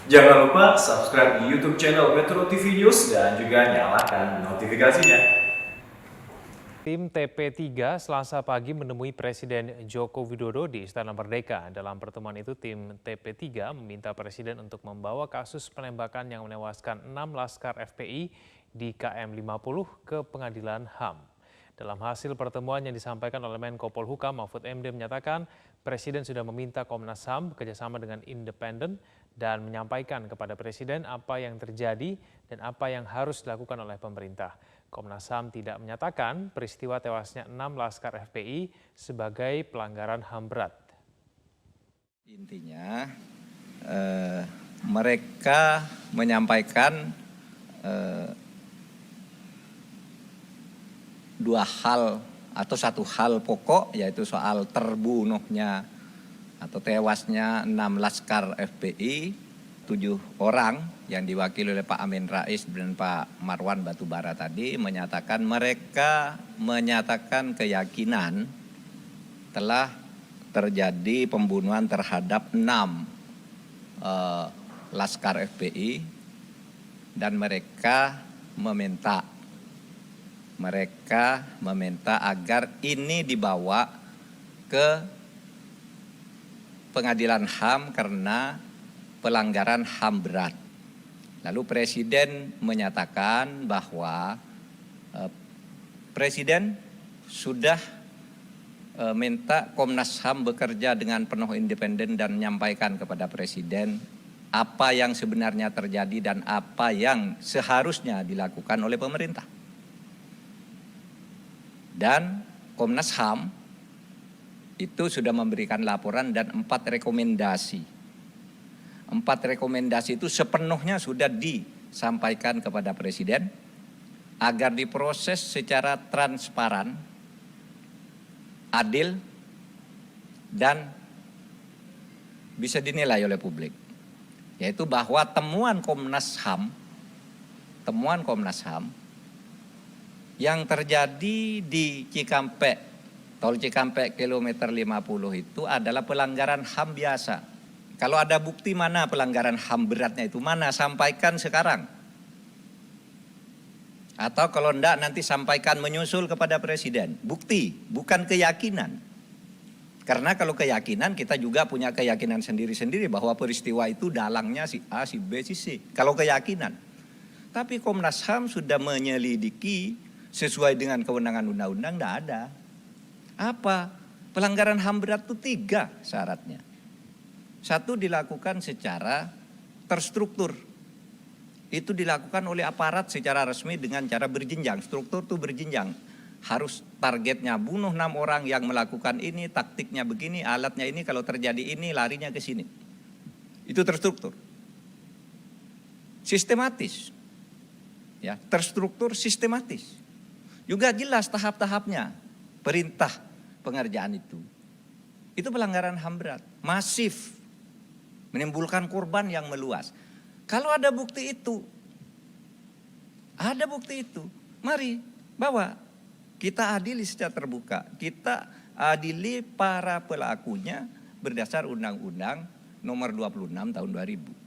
Jangan lupa subscribe di YouTube channel Metro TV News dan juga nyalakan notifikasinya. Tim TP3 Selasa pagi menemui Presiden Joko Widodo di Istana Merdeka. Dalam pertemuan itu, tim TP3 meminta Presiden untuk membawa kasus penembakan yang menewaskan 6 laskar FPI di KM 50 ke Pengadilan HAM. Dalam hasil pertemuan yang disampaikan oleh Menko Polhukam Mahfud MD menyatakan Presiden sudah meminta Komnas HAM bekerjasama dengan independen dan menyampaikan kepada Presiden apa yang terjadi dan apa yang harus dilakukan oleh pemerintah. Komnas HAM tidak menyatakan peristiwa tewasnya 6 laskar FPI sebagai pelanggaran HAM berat. Intinya mereka menyampaikan dua hal atau satu hal pokok, yaitu soal terbunuhnya atau tewasnya 6 laskar FPI, 7 orang yang diwakili oleh Pak Amin Rais dan Pak Marwan Batubara tadi menyatakan mereka menyatakan keyakinan telah terjadi pembunuhan terhadap 6 laskar FPI dan mereka meminta agar ini dibawa ke Pengadilan HAM karena pelanggaran HAM berat. Lalu Presiden menyatakan bahwa Presiden sudah minta Komnas HAM bekerja dengan penuh independen dan menyampaikan kepada Presiden apa yang sebenarnya terjadi dan apa yang seharusnya dilakukan oleh pemerintah. Dan Komnas HAM itu sudah memberikan laporan dan 4 rekomendasi. 4 rekomendasi itu sepenuhnya sudah disampaikan kepada Presiden agar diproses secara transparan, adil, dan bisa dinilai oleh publik. Yaitu bahwa temuan Komnas HAM yang terjadi di Cikampek, Tol Cikampek kilometer 50 itu adalah pelanggaran HAM biasa. Kalau ada bukti mana pelanggaran HAM beratnya itu mana, sampaikan sekarang. Atau kalau enggak nanti sampaikan menyusul kepada Presiden. Bukti, bukan keyakinan. Karena kalau keyakinan kita juga punya keyakinan sendiri-sendiri bahwa peristiwa itu dalangnya si A, si B, si C. Kalau keyakinan. Tapi Komnas HAM sudah menyelidiki sesuai dengan kewenangan undang-undang, enggak ada. Apa? Pelanggaran HAM berat itu 3 syaratnya. 1, dilakukan secara terstruktur. Itu dilakukan oleh aparat secara resmi dengan cara berjenjang. Struktur itu berjenjang. Harus targetnya bunuh 6 orang yang melakukan ini, taktiknya begini, alatnya ini, kalau terjadi ini larinya ke sini. Itu terstruktur. Sistematis. Ya, terstruktur sistematis. Juga jelas tahap-tahapnya. Perintah pengerjaan itu pelanggaran HAM berat, masif, menimbulkan korban yang meluas. Kalau ada bukti itu, mari bawa, kita adili secara terbuka, kita adili para pelakunya berdasar Undang-Undang Nomor 26 Tahun 2000.